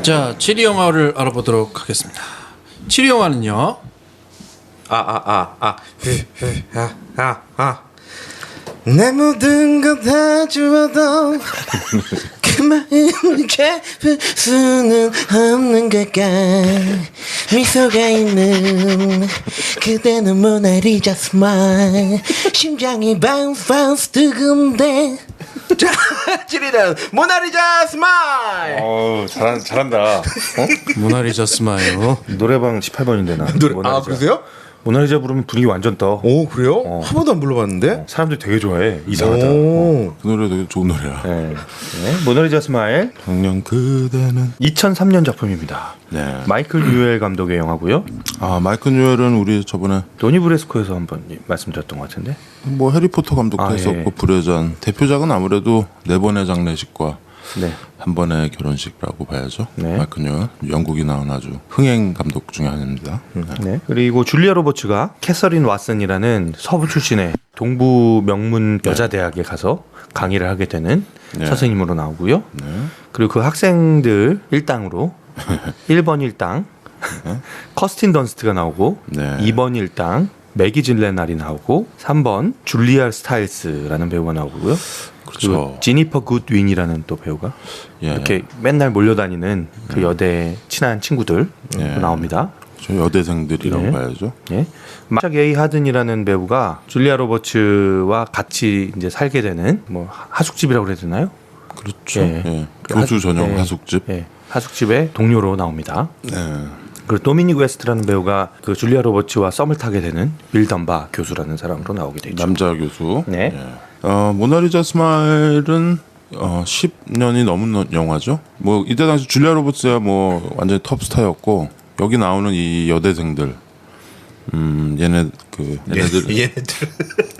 자, 7위 영화를 알아보도록 하겠습니다. 7위 영화는요. 내 모든 것 다 주어도 그 마음을 잡을 수는 없는 걸까. 미소가 있는 그대는 모나리자 스마일. 심장이 바운스 바운스 뜨거운데. 자, 7위는 모나리자 스마일. 잘한다. 모나리자 스마일. 노래방 18번인데 나. 아, 그러세요? 모나리자 부르면 분위기 완전 떠. 오, 그래요? 한 번도 안 불러봤는데? 사람들이 되게 좋아해. 이상하다. 오. 그 노래 되게 좋은 노래야. 네. 모나리자 스마일. 작년 그대는 2003년 작품입니다. 네. 마이클 뉴엘 감독의 영화고요. 아 마이클 뉴엘은 우리 저번에 도니 브레스코에서 한번 말씀드렸던 것 같은데. 뭐 해리포터 감독도 했었고 예. 불의 잔 대표작은 아무래도 네 번의 장례식과 네. 한 번의 결혼식이라고 봐야죠. 네. 마이클 뉴엘 영국이 나온 아주 흥행 감독 중에 하나입니다. 네. 그리고 줄리아 로버츠가 캐서린 왓슨이라는 서부 출신의 동부 명문 여자 대학에 가서 강의를 하게 되는 네. 선생님으로 나오고요. 네. 그리고 그 학생들 일당으로 1번 일당 커스틴 던스트가 나오고 네. 2번 일당 매기 질레날이 나오고 3번 줄리아 스타일스라는 배우가 나오고요. 그렇죠. 그리고 지니퍼 굿윈이라는 또 배우가 예. 이렇게 맨날 몰려다니는 그 여대 친한 친구들 예. 나옵니다. 저 여대생들이라고 네. 봐야죠. 예. 마작 에이 하든이라는 배우가 줄리아 로버츠와 같이 이제 살게 되는 뭐 하숙집이라고 그래야 되나요? 그렇죠. 예. 예. 그 교수 전용 예. 하숙집. 예. 하숙집의 동료로 나옵니다. 네. 그리고 도미닉 웨스트라는 배우가 그 줄리아 로버츠와 썸을 타게 되는 빌던바 교수라는 사람으로 나오게 되죠. 남자 교수. 네. 예. 모나리자 스마일은 10년이 넘은 영화죠. 뭐 이때 당시 줄리아 로버츠야 뭐 완전히 톱스타였고 여기 나오는 이 여대생들, 얘네들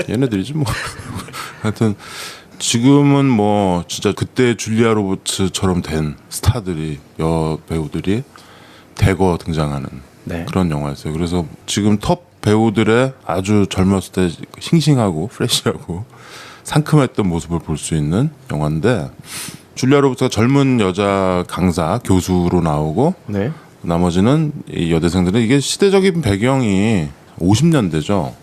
얘네들이지 뭐. 하여튼 지금은 뭐 진짜 그때 줄리아 로버츠처럼 된 스타들이 여배우들이 대거 등장하는 네. 그런 영화였어요. 그래서 지금 톱 배우들의 아주 젊었을 때 싱싱하고 프레시하고 상큼했던 모습을 볼 수 있는 영화인데 줄리아 로버츠가 젊은 여자 강사 교수로 나오고 네. 나머지는 이 여대생들은 이게 시대적인 배경이 50년대죠.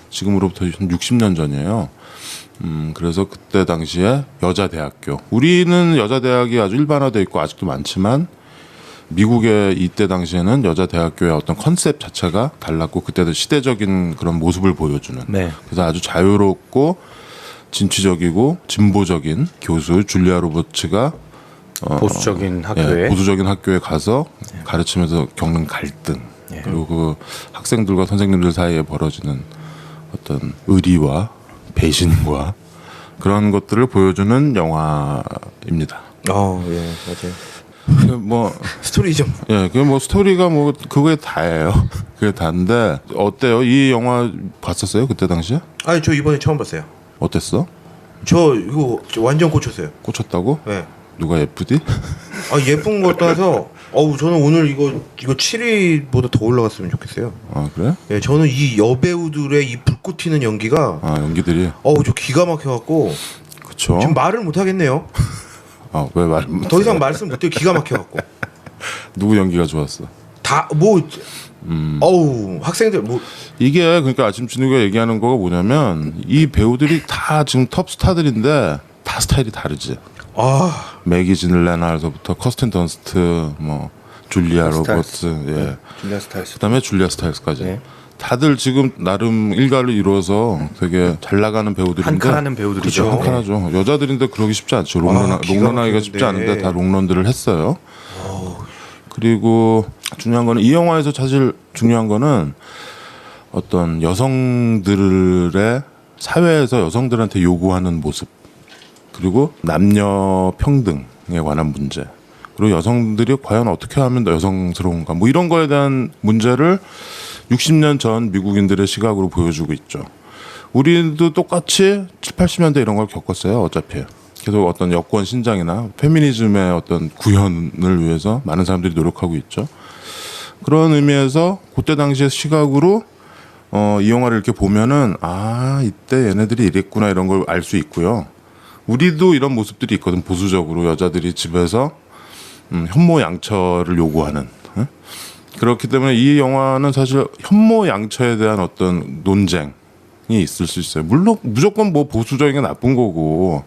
지금으로부터 60년 전이에요. 그래서 그때 당시에 여자 대학교. 우리는 여자 대학이 아주 일반화되어 있고 아직도 많지만 미국의 이때 당시에는 여자 대학교의 어떤 컨셉 자체가 달랐고 그때도 시대적인 그런 모습을 보여주는. 네. 그래서 아주 자유롭고 진취적이고 진보적인 교수 줄리아 로버츠가 보수적인 학교에 보수적인 학교에 가서 가르치면서 겪는 갈등 그리고 그 학생들과 선생님들 사이에 벌어지는 어떤 의리와 배신과 그런 것들을 보여주는 영화입니다. 예, 맞아요. 뭐 스토리죠. 예, 그 뭐 스토리가 뭐 그거에 다예요. 그게 다인데 어때요? 이 영화 봤었어요? 그때 당시에? 아니, 저 이번에 처음 봤어요. 어땠어? 저 이거 완전 꽂혔어요. 꽂혔다고? 네. 누가 예쁘디? 아, 예쁜 것 떠나서 저는 오늘 이거 7위보다 더 올라갔으면 좋겠어요. 아 그래? 예, 저는 이 여배우들의 이 불꽃 튀는 연기가 연기들이 저 기가 막혀갖고 그쵸? 지금 말을 못 하겠네요. 왜 말? 더 이상 말씀 못해요. 기가 막혀갖고 누구 연기가 좋았어? 다 뭐 학생들 뭐 이게 그러니까 아침 준우가 얘기하는 거가 뭐냐면 이 배우들이 다 지금 톱 스타들인데 다 스타일이 다르지. 매기 진레날서부터 커스틴 던스트, 뭐 줄리아 로버츠, 예. 줄리아 스타일스. 그다음에 줄리아 스타일스까지. 네. 다들 지금 나름 일가를 이루어서 되게 잘 나가는 배우들인데 한칸하는 배우들이죠. 그렇죠. 한칸하죠. 여자들인데 그러기 쉽지 않죠. 기가 롱런하기가 쉽지 막히는데. 않은데 다 롱런들을 했어요. 그리고 중요한 거는 이 영화에서 사실 중요한 거는 어떤 여성들의 사회에서 여성들한테 요구하는 모습 그리고 남녀 평등에 관한 문제 그리고 여성들이 과연 어떻게 하면 더 여성스러운가 뭐 이런 거에 대한 문제를 60년 전 미국인들의 시각으로 보여주고 있죠. 우리도 똑같이 7, 80년대 이런 걸 겪었어요. 어차피. 계속 어떤 여권 신장이나 페미니즘의 어떤 구현을 위해서 많은 사람들이 노력하고 있죠. 그런 의미에서 그때 당시의 시각으로 이 영화를 이렇게 보면은 이때 얘네들이 이랬구나 이런 걸 알 수 있고요. 우리도 이런 모습들이 있거든. 보수적으로 여자들이 집에서 현모양처를 요구하는. 그렇기 때문에 이 영화는 사실 현모양처에 대한 어떤 논쟁이 있을 수 있어요. 물론 무조건 뭐 보수적인 게 나쁜 거고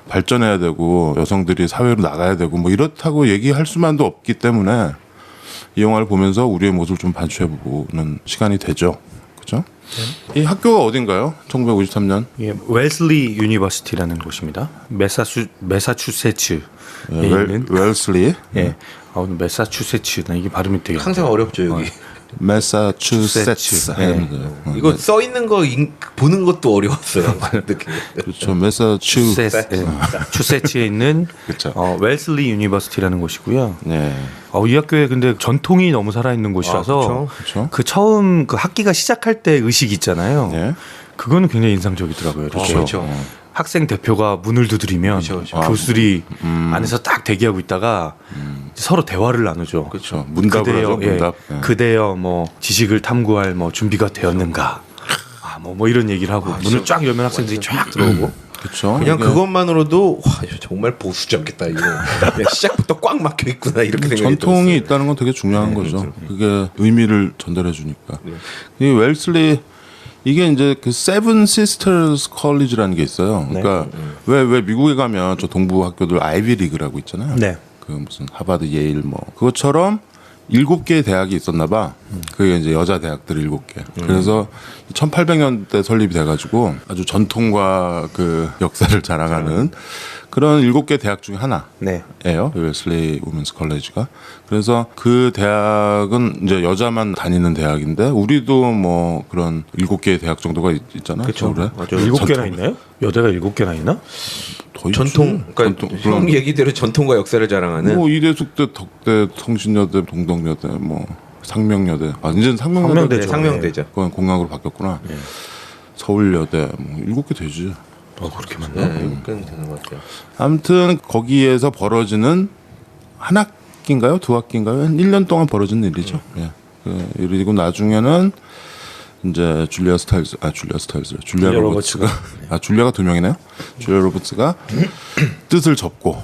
발전해야 되고 여성들이 사회로 나가야 되고 뭐 이렇다고 얘기할 수만도 없기 때문에 이 영화를 보면서 우리의 모습을 좀 반추해보는 시간이 되죠. 그렇죠? 이 학교가 어딘가요? 1953년. 예, 웰슬리 유니버시티라는 곳입니다. 매사추세츠에 있는 웰슬리. 예. 매사추세츠 나 이게 발음이 되게 항상 어렵죠 여기. 매사추세츠. 네. 이거 써 있는 거 보는 것도 어려웠어요. 그렇죠. 매사추세츠. 추세츠에 있는 그쵸. 웰슬리 유니버시티라는 곳이고요. 네. 이 학교에 근데 전통이 너무 살아있는 곳이라서 그쵸. 그 처음 그 학기가 시작할 때 의식 있잖아요. 네. 그거는 굉장히 인상적이더라고요. 이렇게 그렇죠. 학생 대표가 문을 두드리면 그렇죠. 교수들이 안에서 딱 대기하고 있다가 서로 대화를 나누죠. 그렇죠. 문답을 하죠. 예, 문답. 네. 그대여 뭐 지식을 탐구할 뭐 준비가 되었는가? 뭐 이런 얘기를 하고 문을 쫙 열면 학생들이 쫙 들어오고. 그렇죠. 그냥 이게 그것만으로도 와 이거 정말 보수적이다 이거. 야, 시작부터 꽉 막혀 있구나 이렇게 생각이 전통이 들었어요. 있다는 건 되게 중요한 거죠. 그게 의미를 전달해 주니까. 네. 이 웰슬리 이게 이제 그 세븐 시스터스 컬리지라는 게 있어요. 그러니까 왜 미국에 가면 저 동부 학교들 아이비 리그라고 있잖아요. 네. 그 무슨 하버드, 예일 뭐 그것처럼 7개의 대학이 있었나 봐. 그게 이제 여자 대학들 7개. 그래서 1800년대 설립이 돼 가지고 아주 전통과 그 역사를 자랑하는 그런 7개 대학 중에 하나. 네. 예요. 웰슬리 우먼스 컬리지가. 그래서 그 대학은 이제 여자만 다니는 대학인데 우리도 뭐 그런 7개의 대학 정도가 있잖아요. 그렇죠. 서울에. 맞아요. 7개나 있나요? 여대가 7개나 있나? 더 있지. 전통, 그러니까 전통. 형 그럼 얘기대로 전통과 역사를 자랑하는. 뭐 이대숙대, 덕대, 성신여대, 동덕여대, 뭐 상명여대. 아 이제는 상명여대. 상명대죠. 상명대죠. 그건 공학으로 바뀌었구나. 서울여대 뭐 7개 되지. 그렇게 많나? 네, 꽤 되는 것 같아요. 아무튼 거기에서 벌어지는 한 학기인가요? 2학기인가요? 한 1년 동안 벌어지는 일이죠. 예. 그리고 나중에는 이제 줄리아 로버츠가 줄리아가 2명이네요. 줄리아 로버츠가 뜻을 접고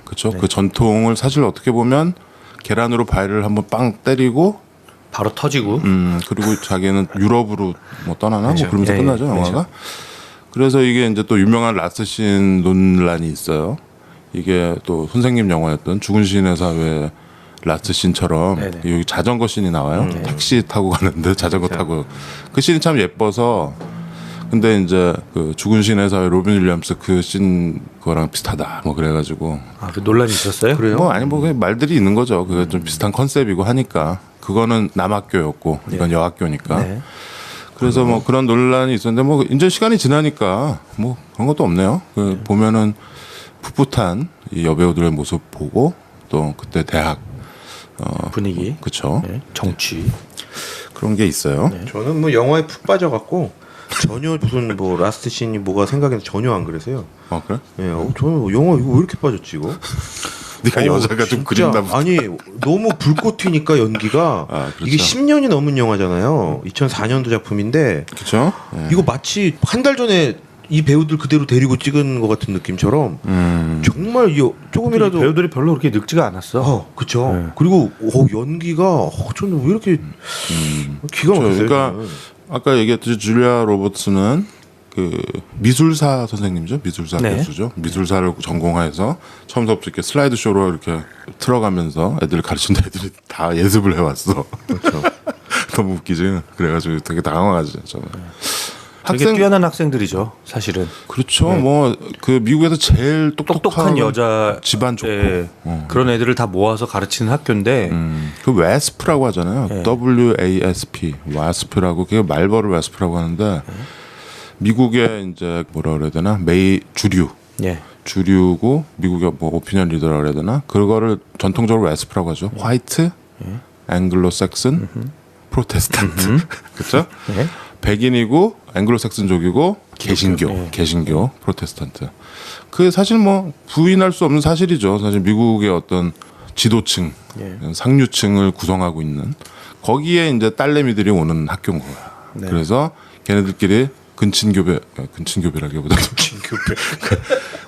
그렇죠. 그 전통을 사실 어떻게 보면 계란으로 바위를 한번 빵 때리고 바로 터지고. 그리고 자기는 유럽으로 뭐 떠나나 뭐 그러면서 예, 끝나죠 영화가. 그래서 이게 이제 또 유명한 라스신 논란이 있어요. 이게 또 선생님 영화였던 죽은 시인의 사회 라스신처럼 네네. 여기 자전거 씬이 나와요. 택시 타고 가는데 자전거 타고 그 씬이 참 예뻐서. 근데 이제 그 죽은 시인의 사회 로빈 윌리엄스 그 씬 그거랑 비슷하다 뭐 그래가지고 그 논란이 있었어요? 그래요? 뭐 아니 뭐 그냥 말들이 있는 거죠. 그게 좀 비슷한 컨셉이고 하니까 그거는 남학교였고 이건 여학교니까. 네. 그래서 뭐 그런 논란이 있었는데 뭐 이제 시간이 지나니까 뭐 그런 것도 없네요. 그 보면은 풋풋한 이 여배우들의 모습 보고 또 그때 대학 분위기. 그쵸. 네. 정치. 그런 게 있어요. 저는 뭐 영화에 푹 빠져갖고 전혀 무슨 뭐 라스트 씬이 뭐가 생각이 전혀 안 그래서요. 그래? 예, 저는 뭐 영화 이거 왜 이렇게 빠졌지 이거? 네가 여자가 좀 진짜, 그린다. 아니 너무 불꽃 튀니까 연기가 그렇죠. 이게 10년이 넘은 영화잖아요. 2004년도 작품인데 그렇죠. 네. 이거 마치 한 달 전에 이 배우들 그대로 데리고 찍은 것 같은 느낌처럼 정말 조금이라도 배우들이 별로 그렇게 늙지가 않았어. 그쵸. 네. 그리고 연기가 저는 왜 이렇게 기가 막혔어요. 그러니까 저는. 아까 얘기했듯이 줄리아 로버츠는 그 미술사 선생님이죠. 미술사 네. 교수죠. 미술사를 전공해서 처음부터 이렇게 슬라이드 쇼로 이렇게 틀어가면서 애들 가르친다. 애들이 다 예습을 해왔어. 그렇죠. 너무 웃기지. 그래가지고 되게 당황하지. 저는. 되게 뛰어난 학생들이죠, 사실은. 그렇죠. 뭐 그 미국에서 제일 똑똑한 여자 집안 좋고 예, 그런 애들을 다 모아서 가르치는 학교인데 그 WASP라고 하잖아요. WASP, WASP라고 그게 말벌을 WASP라고 하는데 미국의 이제 뭐라 그래야 되나 주류. 예. 주류고 미국의 뭐 오피니언 리더라고 해야 되나 그거를 전통적으로 WASP라고 하죠. 화이트, 앵글로 섹슨, 프로테스탄트. 그렇죠? 예. 백인이고 앵글로색슨족이고 개신교, 프로테스탄트. 그 사실 뭐 부인할 수 없는 사실이죠. 사실 미국의 어떤 지도층, 상류층을 구성하고 있는 거기에 이제 딸내미들이 오는 학교인 거야. 그래서 걔네들끼리 근친교배라기보다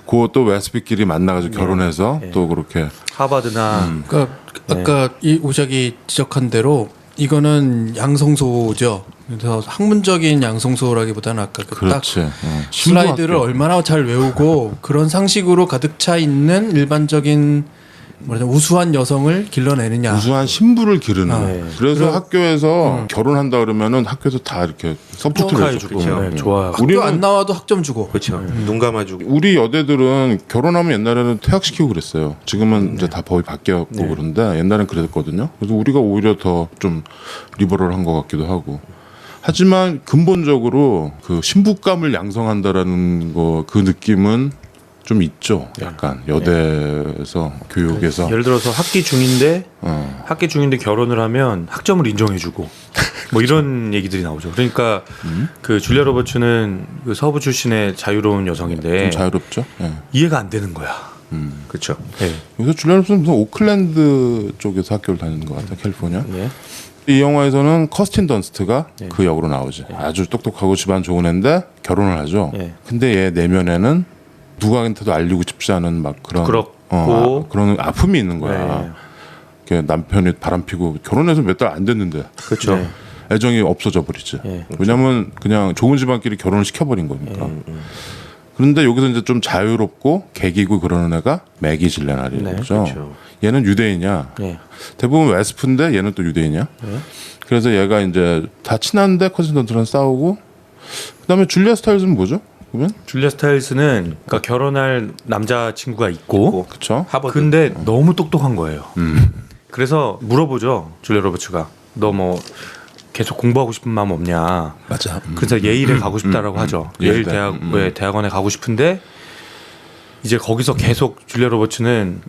그또 웨스트핏끼리 만나가지고 결혼해서 또 그렇게 하버드나 그러니까 아까 이 오작이 지적한 대로 이거는 양성소죠. 그래서 학문적인 양성소라기보다는 아까 그 딱 그렇지. 슬라이드를 얼마나 잘 외우고 그런 상식으로 가득 차 있는 일반적인 뭐냐 우수한 여성을 길러내느냐. 우수한 신부를 기르는. 네. 그래서 학교에서 결혼한다 그러면은 학교에서 다 이렇게 서포트를 해주고. 네, 좋아요. 학교 안 나와도 학점 주고. 그렇죠. 눈 감아주고. 우리 여대들은 결혼하면 옛날에는 퇴학시키고 그랬어요. 지금은 이제 다 법이 바뀌었고 그런데 옛날엔 그랬거든요. 그래서 우리가 오히려 더 좀 리버럴한 것 같기도 하고. 하지만 근본적으로 그 신부감을 양성한다라는 거 그 느낌은 좀 있죠. 약간 여대에서 교육에서 예를 들어서 학기 중인데 결혼을 하면 학점을 인정해주고 뭐 이런 얘기들이 나오죠. 그러니까 그 줄리아 로버츠는 그 서부 출신의 자유로운 여성인데 좀 자유롭죠. 예. 이해가 안 되는 거야. 그렇죠. 네. 그래서 줄리아 로버츠는 무슨 오클랜드 쪽에서 학교를 다니는 것 같아, 캘리포니아. 네. 이 영화에서는 커스틴 던스트가 네. 그 역으로 나오지. 아주 똑똑하고 집안 좋은 애인데 결혼을 하죠. 네. 근데 얘 내면에는 누구한테도 알리고 싶지 않은 막 그런 그렇고. 그런 아픔이 있는 거야. 그 남편이 바람피고 결혼해서 몇 달 안 됐는데 그렇죠. 네. 애정이 없어져 버리지. 네. 왜냐하면 그냥 좋은 집안끼리 결혼을 시켜버린 거니까. 그런데 여기서 이제 좀 자유롭고 개기고 그러는 애가 매기 질레날이죠. 네, 그렇죠. 얘는 유대인이야. 네. 대부분 웨스프인데 얘는 또 유대인이야. 그래서 얘가 이제 다 친한데 커진 던트랑 싸우고. 그다음에 줄리아 스타일즈는 뭐죠? 그러면 줄리아 스타일스는 그러니까 결혼할 남자 친구가 있고 그렇죠. 하버드. 근데 너무 똑똑한 거예요. 그래서 물어보죠. 줄리아 로버츠가 너 뭐 계속 공부하고 싶은 마음 없냐. 맞아. 그래서 예일에 가고 싶다라고 하죠. 예일 예일대. 대학원에 가고 싶은데 이제 거기서 계속 줄리아 로버츠는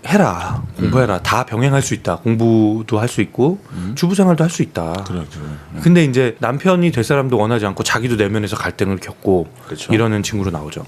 해라 공부해라 다 병행할 수 있다. 공부도 할 수 있고 주부 생활도 할 수 있다. 그래. 근데 이제 남편이 될 사람도 원하지 않고 자기도 내면에서 갈등을 겪고 그렇죠. 이러는 친구로 나오죠.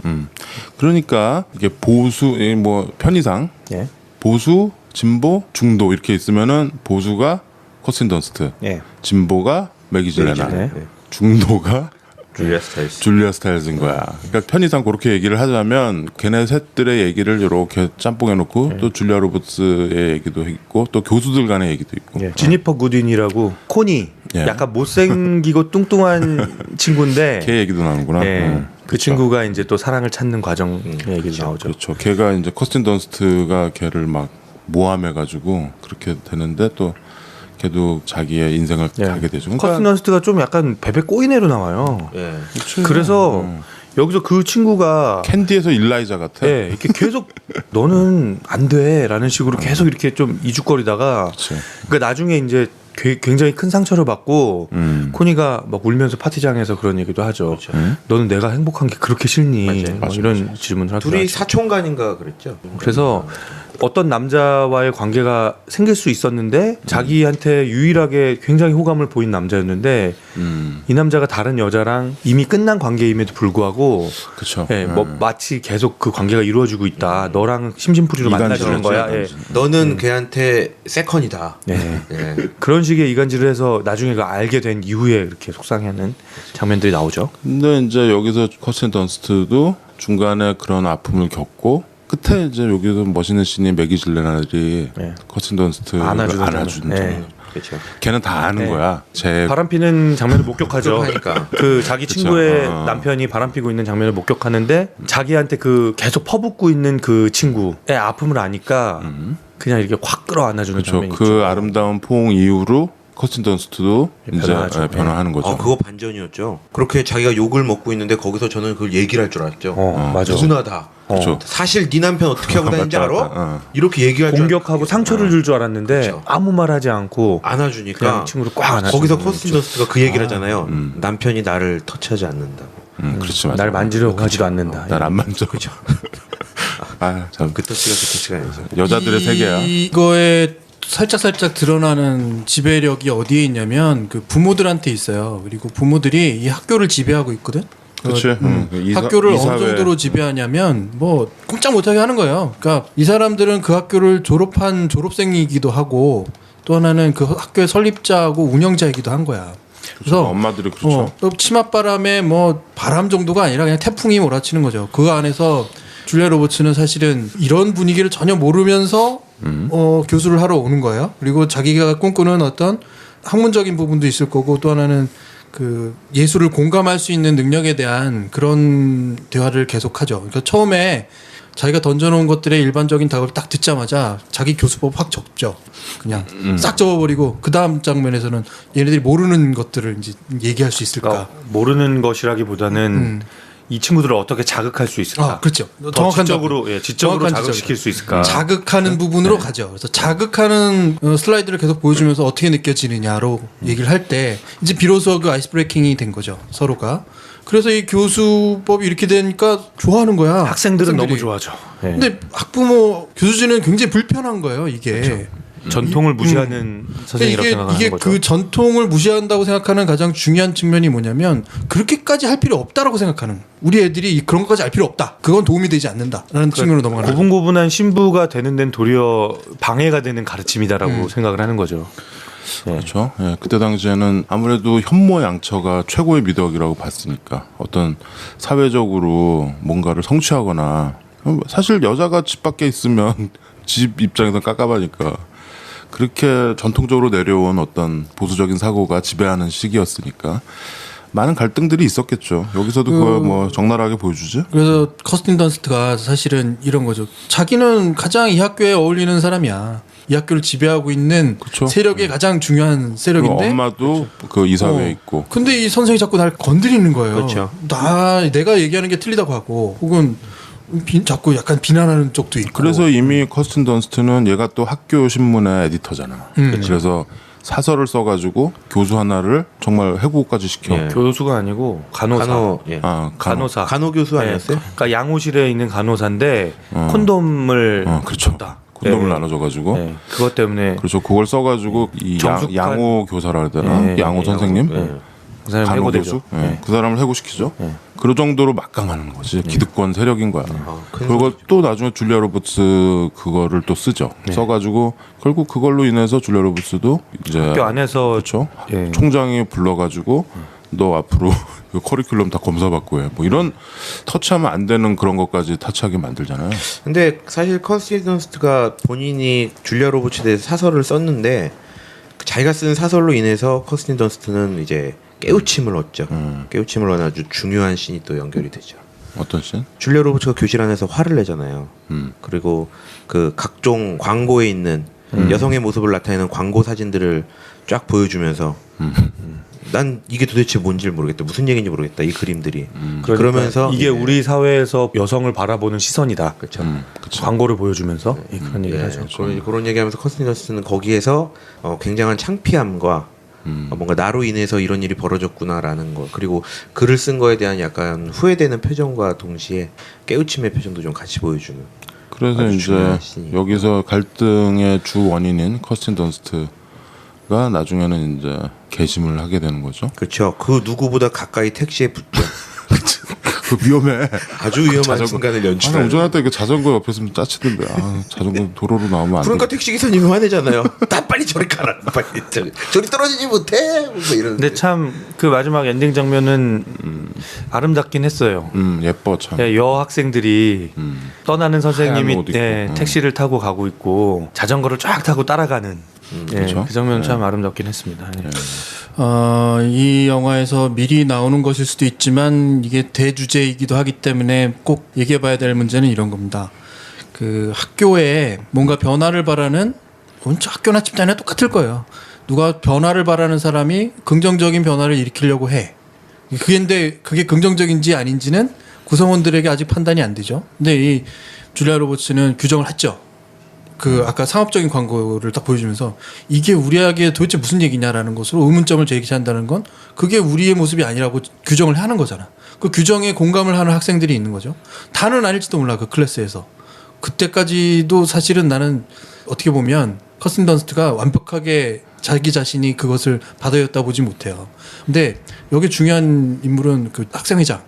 그러니까 이게 보수 뭐 편의상 예. 보수, 진보, 중도 이렇게 있으면은 보수가 커스틴 던스트, 예. 진보가 매기 질레나, 네. 중도가 줄리아 스타일스. 줄리아 스타일즈인 거야. 그러니까 편의상 그렇게 얘기를 하자면 걔네 셋들의 얘기를 이렇게 짬뽕해 놓고 또 줄리아 로버츠의 얘기도 있고 또 교수들 간의 얘기도 있고. 예. 지니퍼 굿윈이라고 코니 예. 약간 못생기고 뚱뚱한 친구인데 걔 얘기도 나오는구나. 예. 그 친구가 이제 또 사랑을 찾는 과정의 얘기도 나오죠. 그렇죠. 걔가 이제 커스틴 던스트가 걔를 막 모함해가지고 그렇게 되는데 또 걔도 자기의 인생을 예. 가게 되죠. 커스틴 던스트가 좀 약간 베베 꼬이네로 나와요. 예. 그래서 여기서 그 친구가 캔디에서 일라이자 같아. 예, 이렇게 계속 너는 안 돼라는 식으로 계속 이렇게 좀 이죽거리다가 그치. 그러니까 나중에 이제 굉장히 큰 상처를 받고 코니가 막 울면서 파티장에서 그런 얘기도 하죠. 너는 내가 행복한 게 그렇게 싫니? 맞아요. 뭐 이런 질문을 하더라고요. 둘이 사촌간인가 그랬죠. 그래서 어떤 남자와의 관계가 생길 수 있었는데 자기한테 유일하게 굉장히 호감을 보인 남자였는데 이 남자가 다른 여자랑 이미 끝난 관계임에도 불구하고 그렇죠. 예, 뭐 마치 계속 그 관계가 이루어지고 있다. 너랑 심심풀이로 만나자는 거야. 예. 너는 걔한테 세컨이다. 예. 예. 그런 식의 이간질을 해서 나중에 그 알게 된 이후에 이렇게 속상해하는 장면들이 나오죠. 근데 이제 여기서 커스틴 던스트도 중간에 그런 아픔을 겪고 끝에 이제 여기서 멋있는 씬이 매기 질레날이 네. 커스틴 던스트를 안아주는 네. 그렇죠. 걔는 다 아는 네. 거야. 제 바람피는 장면을 목격하죠. 목격하니까. 그 자기 그쵸. 친구의 남편이 바람피고 있는 장면을 목격하는데 자기한테 그 계속 퍼붓고 있는 그 친구의 아픔을 아니까 그냥 이렇게 확 끌어안아주는 그렇죠. 장면이 그 있죠. 아름다운 포옹 이후로 커스틴 던스트도 이제 변화하죠. 변화하는 거죠. 그거 반전이었죠. 그렇게 자기가 욕을 먹고 있는데 거기서 저는 그걸 얘기를 할 줄 알았죠. 맞아. 누구나 다. 그렇죠. 사실 네 남편 어떻게 하고 다니는지 맞다, 알아? 맞다. 이렇게 얘기할 줄 공격하고 상처를 줄 줄 알았는데 그렇죠. 아무 말 하지 않고 안아주니까 그냥 친구를 꽉 안아주는 거기서 거죠. 커스틴 더스트가 그 얘기를 하잖아요. 남편이 나를 터치하지 않는다고. 그렇지 맞아. 날 만지려고 하지도 않는다. 날 안 만져. 그죠. 참 그 터치가 아니죠. 여자들의 세계야. 이거에 살짝 드러나는 지배력이 어디에 있냐면 그 부모들한테 있어요. 그리고 부모들이 이 학교를 지배하고 있거든. 그렇지. 학교를 어느 정도로 지배하냐면 뭐 꼼짝 못하게 하는 거예요. 그러니까 이 사람들은 그 학교를 졸업한 졸업생이기도 하고 또 하나는 그 학교의 설립자하고 운영자이기도 한 거야. 그래서 엄마들이 그렇죠. 또 치맛바람에 뭐 바람 정도가 아니라 그냥 태풍이 몰아치는 거죠. 그 안에서 줄리아 로버츠는 사실은 이런 분위기를 전혀 모르면서 교수를 하러 오는 거예요. 그리고 자기가 꿈꾸는 어떤 학문적인 부분도 있을 거고 또 하나는 그 예술을 공감할 수 있는 능력에 대한 그런 대화를 계속하죠. 그러니까 처음에 자기가 던져놓은 것들의 일반적인 답을 딱 듣자마자 자기 교수법 확 적죠. 그냥 싹 접어버리고 그 다음 장면에서는 얘네들이 모르는 것들을 이제 얘기할 수 있을까. 그러니까 모르는 것이라기보다는 이 친구들을 어떻게 자극할 수 있을까? 그렇죠. 더 지적으로, 지적으로 정확한 자극시킬 수 있을까? 자극하는 부분으로 가죠. 그래서 자극하는 슬라이드를 계속 보여주면서 어떻게 느껴지느냐로 얘기를 할 때 이제 비로소 그 아이스 브레이킹이 된 거죠. 서로가. 그래서 이 교수법이 이렇게 되니까 좋아하는 거야. 학생들은 학생들이. 너무 좋아하죠. 네. 근데 학부모 교수진은 굉장히 불편한 거예요. 이게. 전통을 무시하는 선생이라고 생각하는 이게 거죠. 그 전통을 무시한다고 생각하는 가장 중요한 측면이 뭐냐면 그렇게까지 할 필요 없다라고 생각하는 우리 애들이 그런 것까지 알 필요 없다. 그건 도움이 되지 않는다라는 측면으로 넘어가는 거죠. 고분고분한 신부가 되는 데는 도리어 방해가 되는 가르침이다라고 생각을 하는 거죠. 네. 그렇죠. 예, 그때 당시에는 아무래도 현모양처가 최고의 미덕이라고 봤으니까 어떤 사회적으로 뭔가를 성취하거나 사실 여자가 집 밖에 있으면 집 입장에서 깝깝하니까 그렇게 전통적으로 내려온 어떤 보수적인 사고가 지배하는 시기였으니까 많은 갈등들이 있었겠죠. 여기서도 그걸 뭐 적나라하게 보여주죠. 그래서 커스틴 던스트가 사실은 이런 거죠. 자기는 가장 이 학교에 어울리는 사람이야. 이 학교를 지배하고 있는 그쵸. 세력의 가장 중요한 세력인데 엄마도 그 이사회에 있고. 근데 이 선생이 자꾸 날 건드리는 거예요. 그렇죠. 내가 얘기하는 게 틀리다고 하고 혹은 자꾸 약간 비난하는 쪽도 있고. 그래서 이미 커스틴 던스트는 얘가 또 학교 신문의 에디터잖아. 그래서 사설을 써가지고 교수 하나를 정말 해고까지 시켜. 예. 교수가 아니고 간호사. 간호사. 간호교수 아니었어요? 그러니까 양호실에 있는 간호사인데 콘돔을 그렇죠. 줬다. 콘돔을 네. 나눠줘가지고. 네. 그것 때문에 그렇죠. 그걸 써가지고 이 정숙한- 양호 교사라 해야 되나? 네, 양호 선생님? 그 사람이 간호 해고되죠. 교수? 네. 그 사람을 해고시키죠. 그 정도로 막강하는 거지. 기득권 세력인 거야. 큰 그리고 또 나중에 줄리아 로버츠 그거를 또 쓰죠. 써가지고 결국 그걸로 인해서 줄리아 로버츠도 이제 학교 안에서 그렇죠. 예. 총장이 불러가지고 너 앞으로 그 커리큘럼 다 검사받고 해. 뭐 이런 터치하면 안 되는 그런 것까지 터치하게 만들잖아요. 근데 사실 커스틴 던스트가 본인이 줄리아 로버츠에 대해서 사설을 썼는데 자기가 쓴 사설로 인해서 커스틴 던스트는 이제 깨우침을 얻죠. 깨우침을 얻는 아주 중요한 씬이 또 연결이 되죠. 어떤 씬? 줄리아 로버츠가 교실 안에서 화를 내잖아요. 그리고 그 각종 광고에 있는 여성의 모습을 나타내는 광고 사진들을 쫙 보여주면서 난 이게 도대체 뭔지를 모르겠다. 무슨 얘기인지 모르겠다. 이 그림들이. 그러면서 이게 우리 사회에서 여성을 바라보는 시선이다. 그렇죠. 광고를 보여주면서 그런 얘기를 예, 하죠. 그런 얘기하면서 커스틴 던스트는 거기에서 굉장한 창피함과 뭔가 나로 인해서 이런 일이 벌어졌구나라는 거 그리고 글을 쓴 거에 대한 약간 후회되는 표정과 동시에 깨우침의 표정도 좀 같이 보여주는. 그래서 아주 이제 중요한 씬이에요. 여기서 갈등의 주 원인인 커스틴 던스트가 나중에는 이제 개심을 하게 되는 거죠. 그렇죠. 그 누구보다 가까이 택시에 붙죠. 그 위험해. 아주 위험한 자전거. 순간을 아니 연출하는. 운전할 때 그 자전거 옆에 있으면 짜치던데. 아, 자전거 도로로 나오면 안 그러니까 돼. 택시 기사님이 화내잖아요. 나 빨리 저리 가라. 빨리 저리 떨어지지 못해. 뭐 이런. 근데 참 그 마지막 엔딩 장면은 아름답긴 했어요. 예뻐 참. 예, 여학생들이 떠나는 하얀 선생님이 옷 입고. 택시를 타고 가고 있고 자전거를 쫙 타고 따라가는 그렇죠. 그 장면은 참 아름답긴 했습니다. 예. 이 영화에서 미리 나오는 것일 수도 있지만 이게 대주제이기도 하기 때문에 꼭 얘기해봐야 될 문제는 이런 겁니다. 그 학교에 뭔가 변화를 바라는 학교나 집단에 똑같을 거예요. 누가 변화를 바라는 사람이 긍정적인 변화를 일으키려고 해. 근데 그게 긍정적인지 아닌지는 구성원들에게 아직 판단이 안 되죠. 근데 이 줄리아 로버츠는 규정을 했죠. 그 아까 상업적인 광고를 딱 보여주면서 이게 우리에게 도대체 무슨 얘기냐라는 것으로 의문점을 제기한다는 건 그게 우리의 모습이 아니라고 규정을 하는 거잖아. 그 규정에 공감을 하는 학생들이 있는 거죠. 다는 아닐지도 몰라 그 클래스에서. 그때까지도 사실은 나는 어떻게 보면 커스틴 던스트가 완벽하게 자기 자신이 그것을 받아였다 보지 못해요. 근데 여기 중요한 인물은 그 학생회장.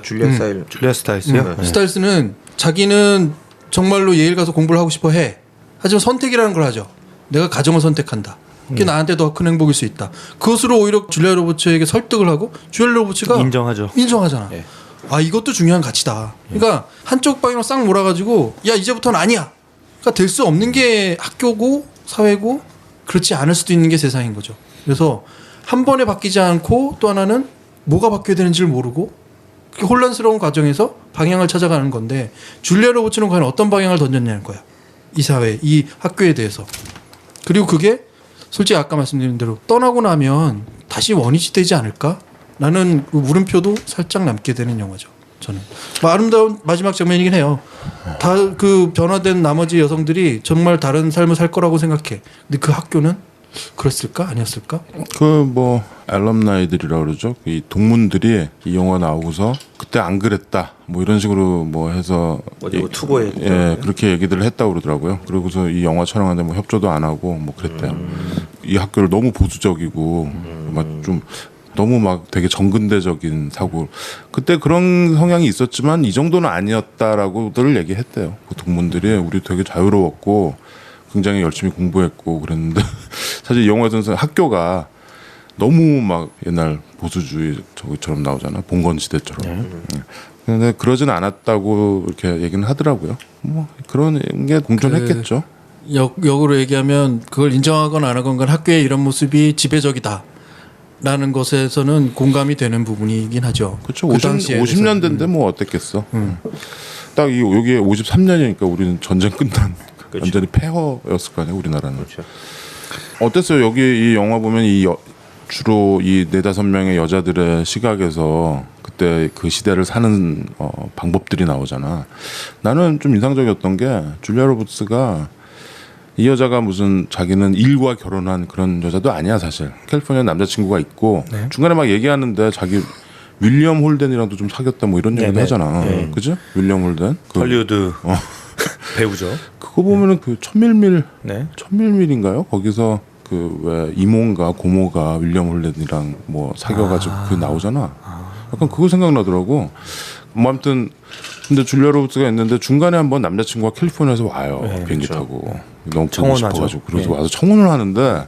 줄리아 스타일. 줄리아 스타일스요? 네. 스타일스는 자기는 정말로 예일 가서 공부를 하고 싶어 해. 하지만 선택이라는 걸 하죠. 내가 가정을 선택한다. 그게 나한테 더 큰 행복일 수 있다. 그것으로 오히려 줄리아 로버츠에게 설득을 하고 줄리아 로버츠가 인정하죠. 인정하잖아. 예. 아 이것도 중요한 가치다. 그러니까 한쪽 방향으로 싹 몰아가지고 야 이제부터는 아니야. 그러니까 될 수 없는 게 학교고 사회고 그렇지 않을 수도 있는 게 세상인 거죠. 그래서 한 번에 바뀌지 않고 또 하나는 뭐가 바뀌어야 되는지를 모르고 그 혼란스러운 과정에서 방향을 찾아가는 건데 줄리아 로버츠는 과연 어떤 방향을 던졌냐는 거야. 이 사회, 이 학교에 대해서. 그리고 그게 솔직히 아까 말씀드린 대로 떠나고 나면 다시 원위치 되지 않을까? 라는 그 물음표도 살짝 남게 되는 영화죠. 저는 뭐 아름다운 마지막 장면이긴 해요. 다 그 변화된 나머지 여성들이 정말 다른 삶을 살 거라고 생각해. 근데 그 학교는 그랬을까 아니었을까? 그 뭐 알럼나이들이라 그러죠. 이 동문들이 이 영화 나오고서 그때 안 그랬다. 뭐 이런 식으로 뭐 해서 어디 뭐 투고해. 예, 그렇게 얘기들을 했다고 그러더라고요. 그러고서 이 영화 촬영하는데 뭐 협조도 안 하고 뭐 그랬대요. 이 학교를 너무 보수적이고 막 좀 너무 막 되게 정근대적인 사고. 그때 그런 성향이 있었지만 이 정도는 아니었다라고들 얘기했대요. 그 동문들이 우리 되게 자유로웠고 굉장히 열심히 공부했고 그랬는데 사실 이 영화에서는 학교가 너무 막 옛날 보수주의 저기처럼 나오잖아. 봉건 시대처럼. 근데 그러진 않았다고 이렇게 얘기는 하더라고요. 뭐 그런 게 공존했겠죠. 역으로 얘기하면 그걸 인정하거나 안 하건 간 학교의 이런 모습이 지배적이다. 라는 것에서는 공감이 되는 부분이긴 하죠. 그렇죠. 그 당시에 50년대인데 뭐 어땠겠어. 딱 여기에 53년이니까 우리는 전쟁 끝난 그쵸. 완전히 폐허였을 거 아니야 우리나라는. 그렇죠. 어땠어요? 여기 이 영화 보면 주로 이 4-5명의 여자들의 시각에서 그때 그 시대를 사는 방법들이 나오잖아. 나는 좀 인상적이었던 게 줄리아 로버츠가 이 여자가 무슨 자기는 일과 결혼한 그런 여자도 아니야 사실. 캘리포니아 남자친구가 있고 중간에 막 얘기하는데 자기 윌리엄 홀덴이랑도 좀 사귀었다 뭐 이런 얘기도 네네. 하잖아. 네. 그죠? 윌리엄 홀덴. 헐리우드 배우죠. 그거 보면은 그 천밀밀 네. 천밀밀인가요? 거기서 그 왜 이모인가 고모가 윌리엄 홀덴이랑 뭐 사귀어가지고 그 나오잖아. 약간 그거 생각나더라고. 뭐 아무튼 근데 줄리아 로버츠가 있는데 중간에 한번 남자친구가 캘리포니아에서 와요. 네, 비행기 그렇죠. 타고 너무 보고 청혼하죠. 싶어가지고 그래서 네. 와서 청혼을 하는데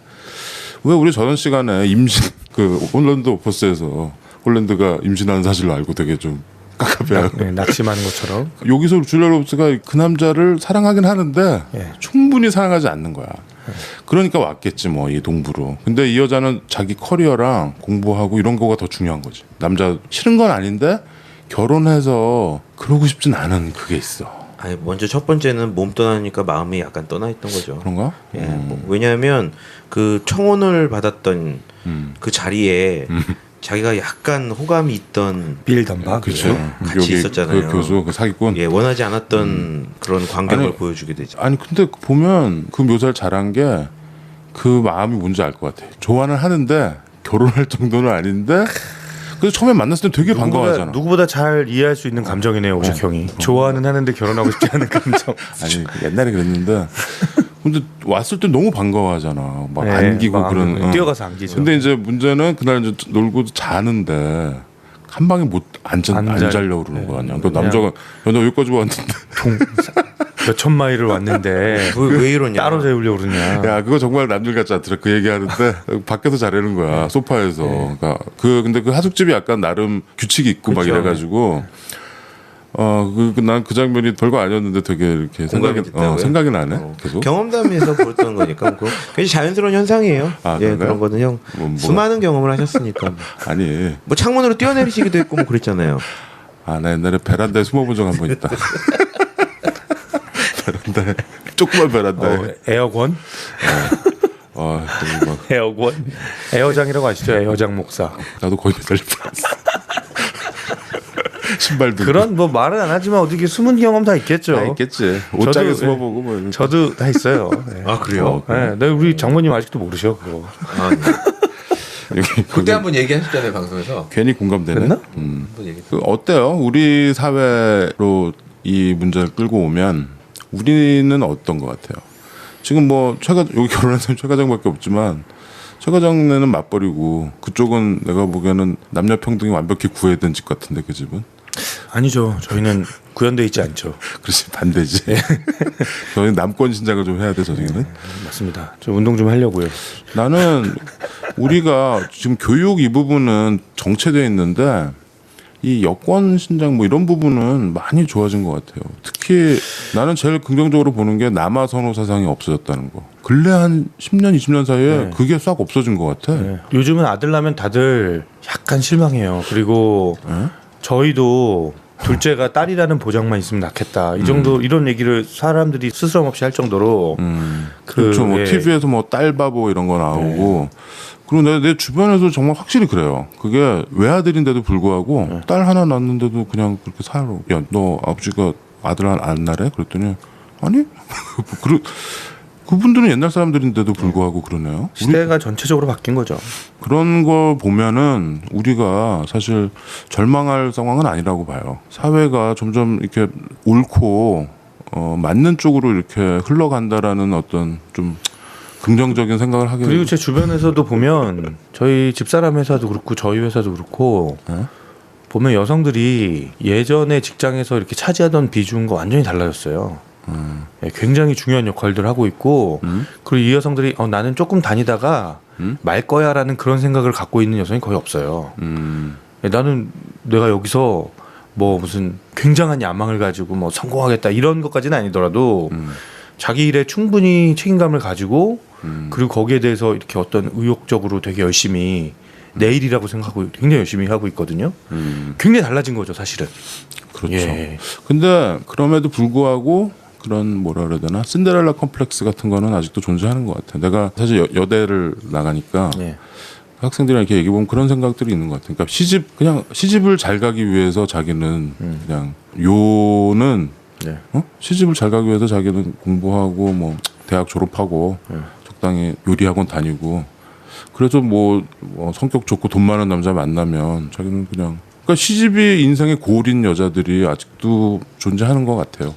왜 우리 저런 시간에 임신 그 홀랜드 오퍼스에서 홀랜드가 임신하는 사실을 알고 되게 좀 깝깝해요. 네, 낙심하는 것처럼. 여기서 줄리아 로버츠가 그 남자를 사랑하긴 하는데 예. 충분히 사랑하지 않는 거야. 그러니까 왔겠지 뭐 이 동부로. 근데 이 여자는 자기 커리어랑 공부하고 이런 거가 더 중요한 거지. 남자 싫은 건 아닌데 결혼해서 그러고 싶진 않은 그게 있어. 아니 먼저 첫 번째는 몸 떠나니까 마음이 약간 떠나 있던 거죠. 그런가? 예, 뭐, 왜냐하면 그 청혼을 받았던 그 자리에 자기가 약간 호감이 있던 빌 덤박. 그렇죠. 같이 있었잖아요. 그 교수, 그 사기꾼. 예, 원하지 않았던 그런 관계를 아니, 보여주게 되죠. 아니 근데 보면 그 묘사를 잘한 게 그 마음이 뭔지 알 것 같아. 좋아는 하는데 결혼할 정도는 아닌데. 그래서 처음에 만났을 때 되게 반가워하잖아. 누구보다 잘 이해할 수 있는 감정이네요, 오직 형이. 좋아는 하는데 결혼하고 싶지 않은 감정. 아니 옛날에 그랬는데 근데 왔을 때 너무 반가워하잖아. 막 네, 안기고 막 그런. 어. 뛰어가서 안기죠. 근데 이제 문제는 그날 이제 놀고 자는데 한 방에 안 자려고 그러는 거 아니야. 그 남자가 야, 너 여기까지 왔는데 몇천 마일을 왔는데 왜 이러냐? 따로 재우려고 그러냐. 야 그거 정말 남들 같지 않더라. 그 얘기하는데 밖에서 자려는 거야. 소파에서. 그러니까 근데 그 하숙집이 약간 나름 규칙이 있고 막 그렇죠. 이래가지고 난 그 장면이 별거 아니었는데 되게 이렇게 공감이 됐다고요? 생각이 나네. 계속. 경험담에서 보였던 거니까 뭐 굉장히 자연스러운 현상이에요. 아, 예, 그런가요? 그런 거는 형 뭐가? 수많은 경험을 하셨으니까 아니. 뭐 창문으로 뛰어내리시기도 했고 뭐 그랬잖아요. 나 옛날에 베란다에 숨어본 적 한 번 있다. 베란다에 조그만 베란다에. 에어권? 되게 막 에어권? 에어장이라고 아시죠? 에어장 목사. 나도 거의 매달릴 뻔했어. 신발 들고. 그런 뭐 말은 안 하지만 어디 숨은 경험 다 있겠죠. 다 있겠지. 옷장에 숨어보고 뭐. 이런 거. 저도 다 있어요. 네. 아 그래요? 네, 우리 장모님 아직도 모르셔 그거. 아, 네. 여기 그때 한번 얘기하셨잖아요 방송에서. 괜히 공감되네. 됐나? 한번 얘기. 어때요? 우리 사회로 이 문제를 끌고 오면 우리는 어떤 것 같아요? 지금 뭐 여기 결혼한 사람 최 과장밖에 없지만 최 과장네는 맞벌이고 그쪽은 내가 보기에는 남녀 평등이 완벽히 구애된 집 같은데 그 집은. 아니죠. 저희는 구현돼 있지 않죠. 그렇지 반대지. 저희 남권 신장을 좀 해야 돼 저녁에는. 맞습니다. 저 운동 좀 하려고요. 나는 우리가 지금 교육 이 부분은 정체되어 있는데 이 여권 신장 뭐 이런 부분은 많이 좋아진 것 같아요. 특히 나는 제일 긍정적으로 보는 게 남아 선호 사상이 없어졌다는 거. 근래 한 10년, 20년 사이에 네. 그게 싹 없어진 것 같아. 네. 요즘은 아들 낳으면 다들 약간 실망해요. 그리고 저희도 둘째가 딸이라는 보장만 있으면 낳겠다. 이 정도 이런 얘기를 사람들이 스스럼 없이 할 정도로 그렇죠. 뭐 예. TV에서 뭐 딸바보 이런 거 나오고. 그리고 내 주변에서 정말 확실히 그래요. 그게 외아들인데도 불구하고 딸 하나 낳는데도 그냥 그렇게 살아. 야, 너 아버지가 아들 안 낳으래? 그랬더니 아니. 그분들은 옛날 사람들인데도 불구하고 그러네요. 시대가 전체적으로 바뀐 거죠. 그런 거 보면은 우리가 사실 절망할 상황은 아니라고 봐요. 사회가 점점 이렇게 옳고 맞는 쪽으로 이렇게 흘러간다라는 어떤 좀 긍정적인 생각을 하게. 그리고 제 주변에서도 보면 저희 집사람 회사도 그렇고 저희 회사도 그렇고 네? 보면 여성들이 예전에 직장에서 이렇게 차지하던 비중과 완전히 달라졌어요. 예, 굉장히 중요한 역할들을 하고 있고 그리고 이 여성들이 나는 조금 다니다가 말 거야라는 그런 생각을 갖고 있는 여성이 거의 없어요. 예, 나는 내가 여기서 뭐 무슨 굉장한 야망을 가지고 뭐 성공하겠다 이런 것까지는 아니더라도 자기 일에 충분히 책임감을 가지고 그리고 거기에 대해서 이렇게 어떤 의욕적으로 되게 열심히 내 일이라고 생각하고 굉장히 열심히 하고 있거든요. 굉장히 달라진 거죠, 사실은. 그렇죠. 예. 근데 그럼에도 불구하고 그런 뭐라 그래야 되나 신데렐라 컴플렉스 같은 거는 아직도 존재하는 것 같아. 내가 사실 여대를 나가니까 예. 학생들이랑 이렇게 얘기해 보면 그런 생각들이 있는 것 같아. 그러니까 시집을 잘 가기 위해서 자기는 그냥 요는 네. 시집을 잘 가기 위해서 자기는 공부하고 뭐 대학 졸업하고 적당히 요리학원 다니고 그래서 뭐 성격 좋고 돈 많은 남자 만나면 자기는 그냥 그러니까 시집이 인생의 고울인 여자들이 아직도 존재하는 것 같아요.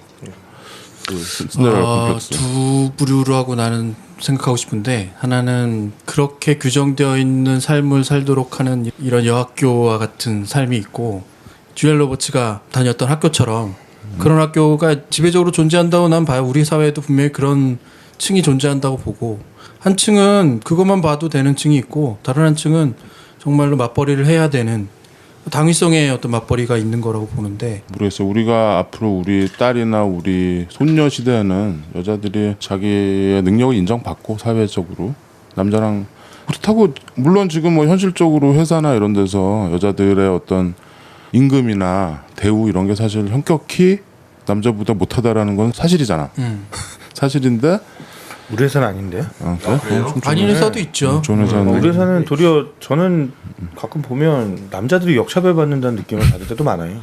그 신데렐라 컴플렉스. 두 부류로 하고 나는 생각하고 싶은데 하나는 그렇게 규정되어 있는 삶을 살도록 하는 이런 여학교와 같은 삶이 있고 주엘 로버츠가 다녔던 학교처럼 그런 학교가 지배적으로 존재한다고 난 봐요. 우리 사회에도 분명히 그런 층이 존재한다고 보고 한 층은 그것만 봐도 되는 층이 있고 다른 한 층은 정말로 맞벌이를 해야 되는 당위성의 어떤 맞벌이가 있는 거라고 보는데 모르겠어요. 우리가 앞으로 우리 딸이나 우리 손녀 시대에는 여자들이 자기의 능력을 인정받고 사회적으로 남자랑 그렇다고 물론 지금 뭐 현실적으로 회사나 이런 데서 여자들의 어떤 임금이나 대우 이런 게 사실 현격히 남자보다 못하다라는 건 사실이잖아. 사실인데 우리 회사는 아닌데요. 그래? 아닌 회사도 있죠. 좋은 회사는 우리 회사는 도리어 저는 가끔 보면 남자들이 역차별 받는다는 느낌을 받을 때도 많아요.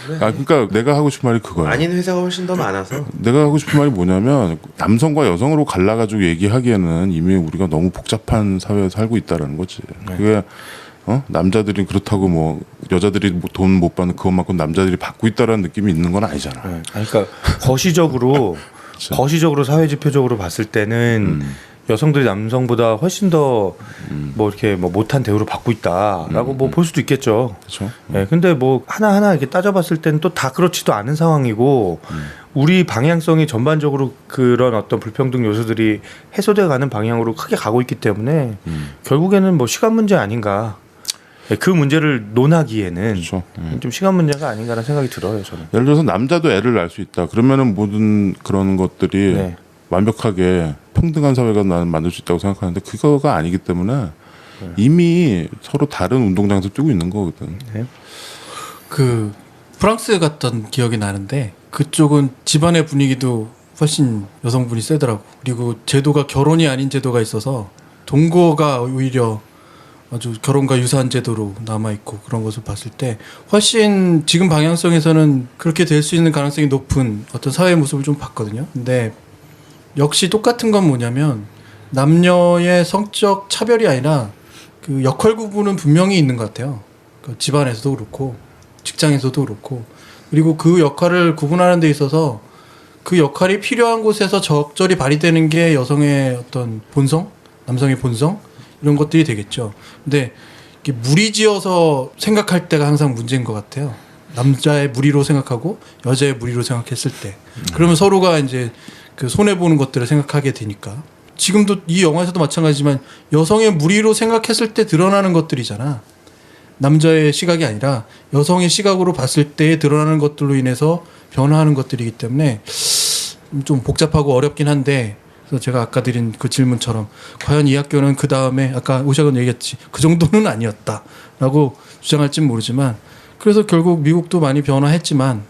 그러니까 내가 하고 싶은 말이 그거야. 아닌 회사가 훨씬 더 많아서 내가 하고 싶은 말이 뭐냐면 남성과 여성으로 갈라가지고 얘기하기에는 이미 우리가 너무 복잡한 사회에 살고 있다라는 거지. 그게 남자들이 그렇다고 뭐 여자들이 돈 못 받는 그것만큼 남자들이 받고 있다라는 느낌이 있는 건 아니잖아. 그러니까 거시적으로 사회 지표적으로 봤을 때는 여성들이 남성보다 훨씬 더 뭐 이렇게 뭐 못한 대우를 받고 있다라고 뭐 볼 수도 있겠죠. 그렇죠. 예, 근데 뭐 하나하나 이렇게 따져봤을 때는 또 다 그렇지도 않은 상황이고 우리 방향성이 전반적으로 그런 어떤 불평등 요소들이 해소돼 가는 방향으로 크게 가고 있기 때문에 결국에는 뭐 시간 문제 아닌가. 예, 그 문제를 논하기에는 그렇죠. 좀 시간 문제가 아닌가라는 생각이 들어요, 저는. 예를 들어서 남자도 애를 낳을 수 있다. 그러면은 모든 그런 것들이 네. 완벽하게 평등한 사회가 나는 만들 수 있다고 생각하는데 그거가 아니기 때문에 이미 서로 다른 운동장에서 뛰고 있는 거거든. 네. 그 프랑스 갔던 기억이 나는데 그쪽은 집안의 분위기도 훨씬 여성분이 세더라고. 그리고 제도가 결혼이 아닌 제도가 있어서 동거가 오히려 아주 결혼과 유사한 제도로 남아있고 그런 것을 봤을 때 훨씬 지금 방향성에서는 그렇게 될 수 있는 가능성이 높은 어떤 사회의 모습을 좀 봤거든요. 근데 역시 똑같은 건 뭐냐면 남녀의 성적 차별이 아니라 그 역할 구분은 분명히 있는 것 같아요. 그 집안에서도 그렇고 직장에서도 그렇고 그리고 그 역할을 구분하는 데 있어서 그 역할이 필요한 곳에서 적절히 발휘되는 게 여성의 어떤 본성, 남성의 본성 이런 것들이 되겠죠. 근데 이게 무리지어서 생각할 때가 항상 문제인 것 같아요. 남자의 무리로 생각하고 여자의 무리로 생각했을 때 그러면 서로가 이제 그 손해 보는 것들을 생각하게 되니까 지금도 이 영화에서도 마찬가지지만 여성의 무리로 생각했을 때 드러나는 것들이잖아. 남자의 시각이 아니라 여성의 시각으로 봤을 때 드러나는 것들로 인해서 변화하는 것들이기 때문에 좀 복잡하고 어렵긴 한데 그래서 제가 아까 드린 그 질문처럼 과연 이 학교는 그 다음에 아까 오샤건 얘기했지 그 정도는 아니었다라고 주장할진 모르지만 그래서 결국 미국도 많이 변화했지만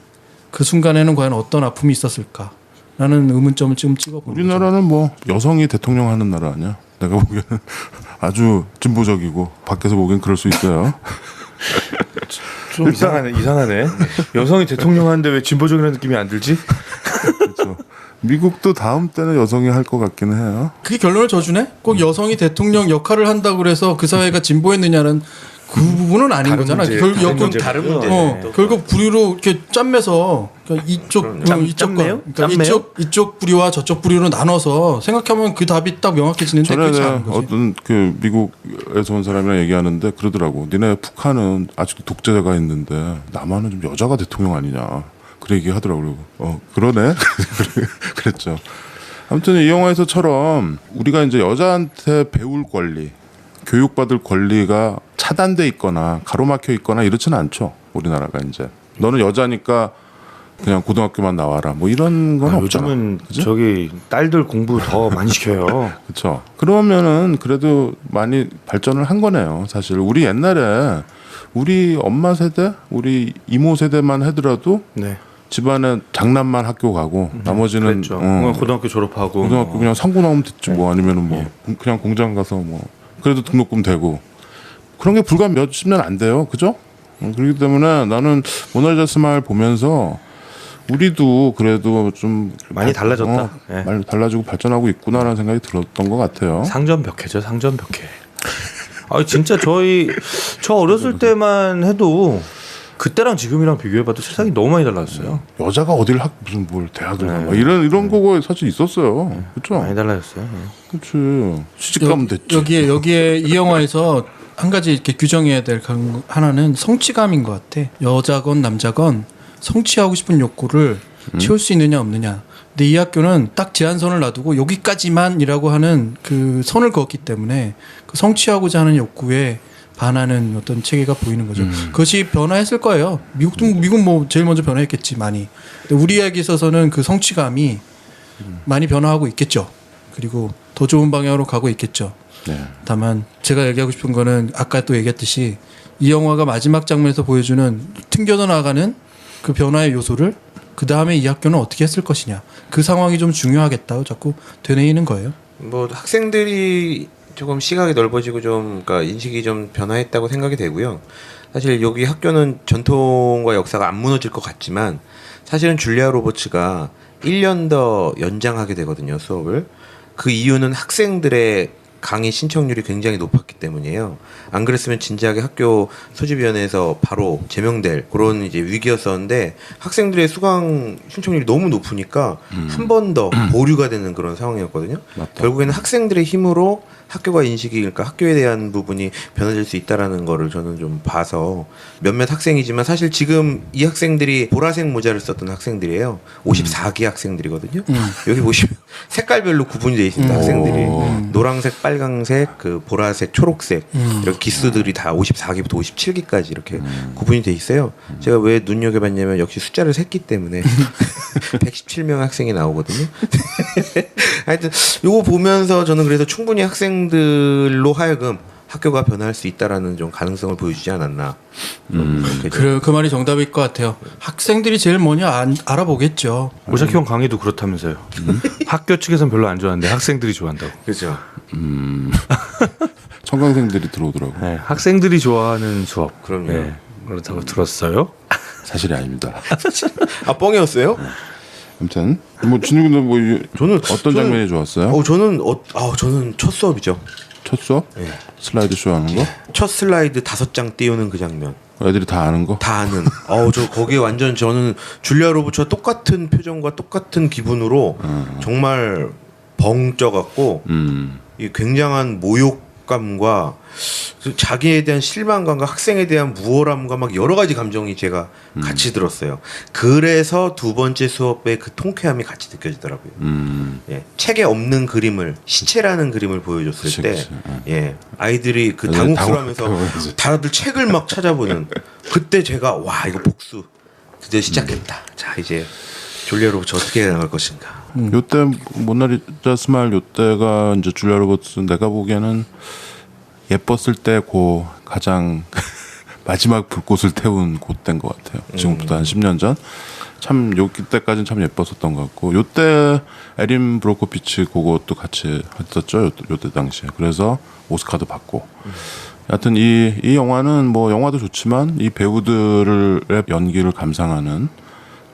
그 순간에는 과연 어떤 아픔이 있었을까라는 의문점을 지금 찍어보는 거죠. 우리나라는 뭐 여성이 대통령 하는 나라 아니야? 내가 보기에는 아주 진보적이고 밖에서 보기엔 그럴 수 있어요. 좀 이상하네. 여성이 대통령 하는데 왜 진보적이라는 느낌이 안 들지? 그렇죠. 미국도 다음 때는 여성이 할 것 같기는 해요. 그게 결론을 져주네? 꼭 여성이 대통령 역할을 한다고 그래서 그 사회가 진보했느냐는 그 부분은 아닌 다른 거잖아. 문제, 결국 다른 문제고요. 다른 문제네. 결국 부리로 이렇게 짬매서 그러니까 이쪽과 짬매요? 그러니까 이쪽 부리와 저쪽 부리로 나눠서 생각하면 그 답이 딱 명확해지는데 전에 그렇지 내가 않은 거지. 어떤 그 미국에서 온 사람이랑 얘기하는데 그러더라고. 니네 북한은 아직도 독재자가 있는데 남한은 좀 여자가 대통령 아니냐. 그래 얘기하더라고요. 그러네. 그랬죠. 아무튼 이 영화에서처럼 우리가 이제 여자한테 배울 권리, 교육받을 권리가 차단돼 있거나 가로막혀 있거나 이렇지는 않죠. 우리나라가 이제 너는 여자니까 그냥 고등학교만 나와라. 뭐 이런 건 없잖아. 요즘은 그죠? 저기 딸들 공부 더 많이 시켜요. 그렇죠. 그러면은 그래도 많이 발전을 한 거네요. 사실 우리 옛날에 우리 엄마 세대, 우리 이모 세대만 하더라도 네. 집안에 장남만 학교 가고 나머지는 그랬죠. 그냥 고등학교 졸업하고 고등학교 그냥 상고 나오면 됐지 뭐 아니면은 뭐 그냥 공장 가서 뭐 그래도 등록금 되고 그런 게 불과 몇십 년 안 돼요. 그죠? 그렇기 때문에 나는 모나리자 스마일 보면서 우리도 그래도 좀 많이 달라졌다. 예. 많이 달라지고 발전하고 있구나라는 생각이 들었던 것 같아요. 상전벽해죠. 상전벽해. 아 진짜 저 어렸을 때만 해도 그때랑 지금이랑 비교해봐도 세상이 너무 많이 달라졌어요. 여자가 어딜 무슨 뭘 대학을 가 네. 막 이런 거가 사실 있었어요. 그렇죠? 많이 달라졌어요. 그렇지. 시집 가면 됐지. 여기에 이 영화에서 한 가지 이렇게 규정해야 될 하나는 성취감인 것 같아. 여자건 남자건 성취하고 싶은 욕구를 채울 수 있느냐 없느냐. 근데 이 학교는 딱 제한선을 놔두고 여기까지만이라고 하는 그 선을 그었기 때문에 그 성취하고자 하는 욕구에 반하는 어떤 체계가 보이는 거죠. 그것이 변화했을 거예요. 미국 뭐 제일 먼저 변화했겠지 많이. 근데 우리에게 있어서는 그 성취감이 많이 변화하고 있겠죠. 그리고 더 좋은 방향으로 가고 있겠죠. 네. 다만 제가 얘기하고 싶은 거는 아까 또 얘기했듯이 이 영화가 마지막 장면에서 보여주는 튕겨져 나가는 그 변화의 요소를 그 다음에 이 학교는 어떻게 했을 것이냐. 그 상황이 좀 중요하겠다고 자꾸 되뇌이는 거예요. 뭐 학생들이 조금 시각이 넓어지고 좀 그러니까 인식이 좀 변화했다고 생각이 되고요. 사실 여기 학교는 전통과 역사가 안 무너질 것 같지만 사실은 줄리아 로버츠가 1년 더 연장하게 되거든요, 수업을. 그 이유는 학생들의 강의 신청률이 굉장히 높았기 때문이에요. 안 그랬으면 진지하게 학교 소집위원회에서 바로 제명될 그런 이제 위기였었는데 학생들의 수강 신청률이 너무 높으니까 한 번 더 보류가 되는 그런 상황이었거든요. 맞다. 결국에는 학생들의 힘으로 학교가 인식이 그러니까 학교에 대한 부분이 변화될 수 있다라는 거를 저는 좀 봐서 몇몇 학생이지만 사실 지금 이 학생들이 보라색 모자를 썼던 학생들이에요. 54기 학생들이거든요. 여기 보시면 색깔별로 구분이 되어 있습니다. 학생들이 노란색, 빨강색, 그 보라색, 초록색 이렇게 기수들이 다 54기부터 57기까지 이렇게 구분이 돼 있어요. 제가 왜 눈여겨봤냐면 역시 숫자를 셌기 때문에 117명 학생이 나오거든요. 하여튼 요거 보면서 저는 그래서 충분히 학생들로 하여금 학교가 변화할 수 있다라는 좀 가능성을 보여주지 않았나. 그래 그 말이 정답일 것 같아요. 학생들이 제일 먼저 알아보겠죠. 오샤키형 강의도 그렇다면서요. 학교 측에서는 별로 안 좋아하는데 학생들이 좋아한다고. 그렇죠. 청강생들이 들어오더라고. 네, 학생들이 좋아하는 수업. 그럼요. 네, 그렇다고 들었어요. 사실이 아닙니다. 아 뻥이었어요? 아무튼 뭐 진욱이도 뭐 어떤 장면이 좋았어요? 저는 첫 수업이죠. 첫 수업? 네. 슬라이드 쇼 하는 거? 첫 슬라이드 5장 띄우는 그 장면. 애들이 다 아는 거? 다 아는. 저 거기에 완전 저는 줄리아 로버츠와 똑같은 표정과 똑같은 기분으로 정말 벙 쪄갖고 이 굉장한 모욕 압박감과 자기에 대한 실망감과 학생에 대한 무월함과 막 여러 가지 감정이 제가 같이 들었어요. 그래서 두 번째 수업에 그 통쾌함이 같이 느껴지더라고요. 예, 책에 없는 그림을 시체라는 그림을 보여줬을 그치, 때 그치. 예, 아이들이 그 당황- 당혹스러워하면서 당황하지. 다들 책을 막 찾아보는 그때 제가 와 이거 복수 드디어 시작했다. 자 이제 졸리아 로버츠 어떻게 나갈 것인가. 요때 모나리자 스마일 요때가 이제 줄리아 로버츠 내가 보기에는 예뻤을 때 고 가장 마지막 불꽃을 태운 그때인 것 같아요. 지금부터 한 10년 전. 참 요때까지는 참 예뻤었던 것 같고 요때 에린 브로코비치 그것도 같이 했었죠. 요때 당시에. 그래서 오스카도 받고. 하여튼 이 영화는 뭐 영화도 좋지만 이 배우들의 연기를 감상하는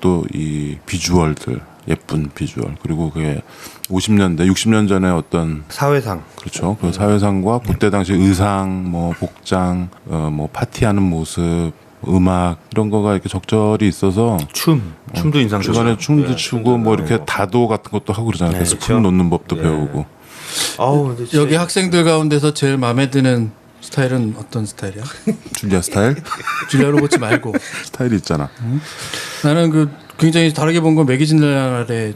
또 이 비주얼들 예쁜 비주얼 그리고 그게 50년대 60년 전에 어떤 사회상 그렇죠 그 사회상과 그때 당시 의상 뭐 복장 뭐 파티하는 모습 음악 이런 거가 이렇게 적절히 있어서 춤도 인상적이고 중간에 춤도 네, 추고 춤도 뭐 이렇게 나오고. 다도 같은 것도 하고 그러잖아요. 그래서 그렇죠. 품 놓는 법도 네. 배우고 아우 근데 진짜 여기 학생들 가운데서 제일 마음에 드는 스타일은 어떤 스타일이야? 줄리아 스타일 줄리아 로버츠 말고. 스타일이 있잖아. 나는 그 굉장히 다르게 본 건 매기진날의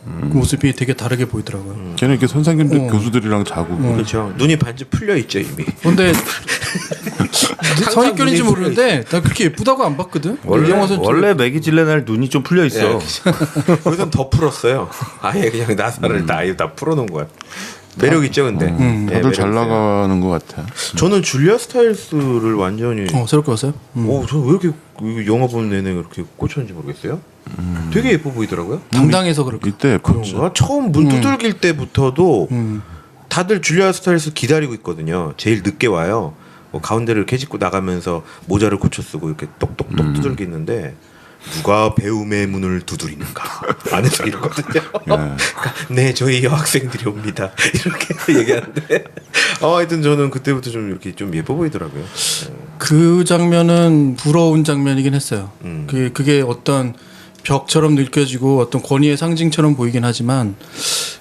모습이 되게 다르게 보이더라고요. 걔는 이렇게 선생님들 교수들이랑 자고 그렇죠. 눈이 반쯤 풀려 있죠 이미. 근데 눈이 선입견인지 모르는데 나 그렇게 예쁘다고 안 봤거든. 이 영화에서 원래 매기 질레날 눈이 좀 풀려 있어. 거기선 더 풀었어요. 아예 그냥 나사를 다 아예 다 풀어놓은 거야. 매력 있죠 근데. 예, 다들 매력 잘 있어요. 나가는 것 같아. 저는 줄리아 스타일스를 완전히. 새롭게 봤어요? 저는 왜 이렇게 이 영화 보는 내내 그렇게 꽂혔는지 모르겠어요. 되게 예뻐 보이더라고요. 당당해서 그렇게. 이때 예뻤지. 그런가? 처음 문 두들길 때부터도 다들 줄리아 스타일스 기다리고 있거든요. 제일 늦게 와요. 뭐 가운데를 캐집고 나가면서 모자를 고쳐 쓰고 이렇게 똑똑똑 두들기는데 누가 배움의 문을 두드리는가 안에서 이러거든요. 네, 저희 여학생들이 옵니다. 이렇게 얘기하는데 하여튼 저는 그때부터 좀 이렇게 좀 예뻐 보이더라고요. 그 장면은 부러운 장면이긴 했어요. 음. 그게 어떤 벽처럼 느껴지고 어떤 권위의 상징처럼 보이긴 하지만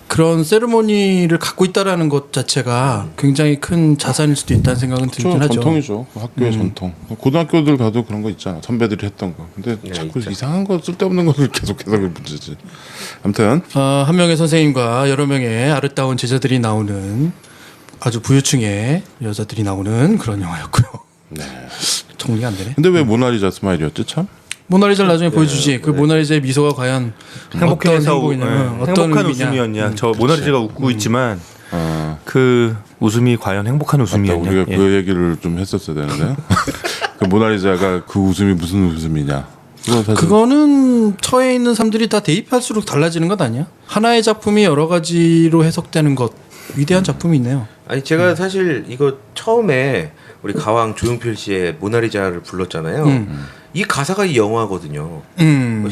그런 세르모니를 갖고 있다라는 것 자체가 굉장히 큰 자산일 수도 있다는 생각은 들긴 저 하죠. 전통이죠. 학교의 전통. 고등학교들 가도 그런 거 있잖아. 선배들이 했던 거. 근데 네, 자꾸 있죠. 이상한 거 쓸데없는 거를 계속해서 그게 문제지. 아무튼 한 명의 선생님과 여러 명의 아름다운 제자들이 나오는 아주 부유층의 여자들이 나오는 그런 영화였고요. 정리가 안 되네. 근데 왜 모나리자 스마일이었지 참? 모나리자를 나중에 보여주지. 그 모나리자의 미소가 과연 행복해서 어떤 행복이냐, 어떤 행복한 의미냐. 웃음이었냐. 저 모나리자가 웃고 있지만 아, 그 웃음이 과연 행복한 맞다. 웃음이었냐. 우리가 예. 그 얘기를 좀 했었어야 되는데. 그 모나리자가 그 웃음이 무슨 웃음이냐? 그건 사실 그거는 처해 있는 사람들이 다 대입할수록 달라지는 것 아니야? 하나의 작품이 여러 가지로 해석되는 것 위대한 작품이 있네요. 아니 제가 사실 이거 처음에 우리 가왕 조용필 씨의 모나리자를 불렀잖아요. 이 가사가 이 영화거든요.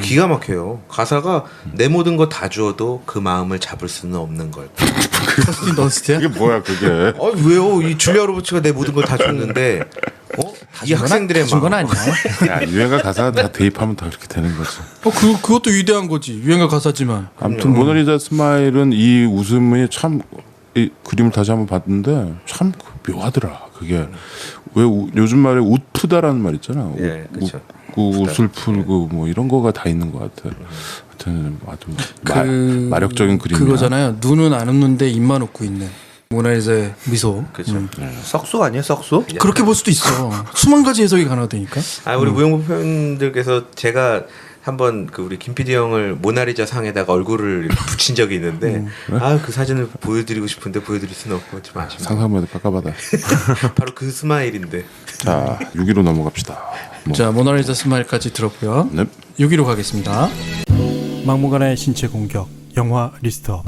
기가 막혀요. 가사가 내 모든 거 다 주어도 그 마음을 잡을 수는 없는 걸. 커스틴 던스트야? 그게 뭐야 그게? 아니 왜요? 이 줄리아 로버츠가 내 모든 걸 다 줬는데 이 학생들의 준건 마음. 아니야. 야, 유행가 가사가 다 대입하면 다 그렇게 되는 거지. 그것도 위대한 거지. 유행가 가사지만. 아무튼 모나리자 스마일은 이 웃음이 참 이 그림을 다시 한번 봤는데 참 묘하더라. 그게 왜 요즘 말에 웃프다라는 말 있잖아. 예, 그쵸. 웃을 풀고 뭐 이런 거가 다 있는 것 같아. 하여튼 아주 마력적인 그림이야. 그거잖아요. 눈은 안 웃는데 입만 웃고 있는 모나리자의 미소. 그렇죠. 썩소 아니에요? 썩소? 그렇게 볼 수도 있어. 수만 가지 해석이 가능하다니까. 아 우리 무용부 팬들께서 제가 한번 그 우리 김 PD 형을 모나리자 상에다가 얼굴을 이렇게 붙인 적이 있는데 아 그 사진을 보여드리고 싶은데 보여드릴 수는 없고 좀 아쉽네요. 상상만 해도 깝깝하다. 바로 그 스마일인데. 자 6위로 넘어갑시다. 뭐. 자, 모나리자 스마일까지 들었고요. 네. 6위로 가겠습니다. 막무가내의 신체 공격 영화 리스트업.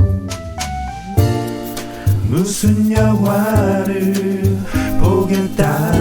무슨 영화를 보겠다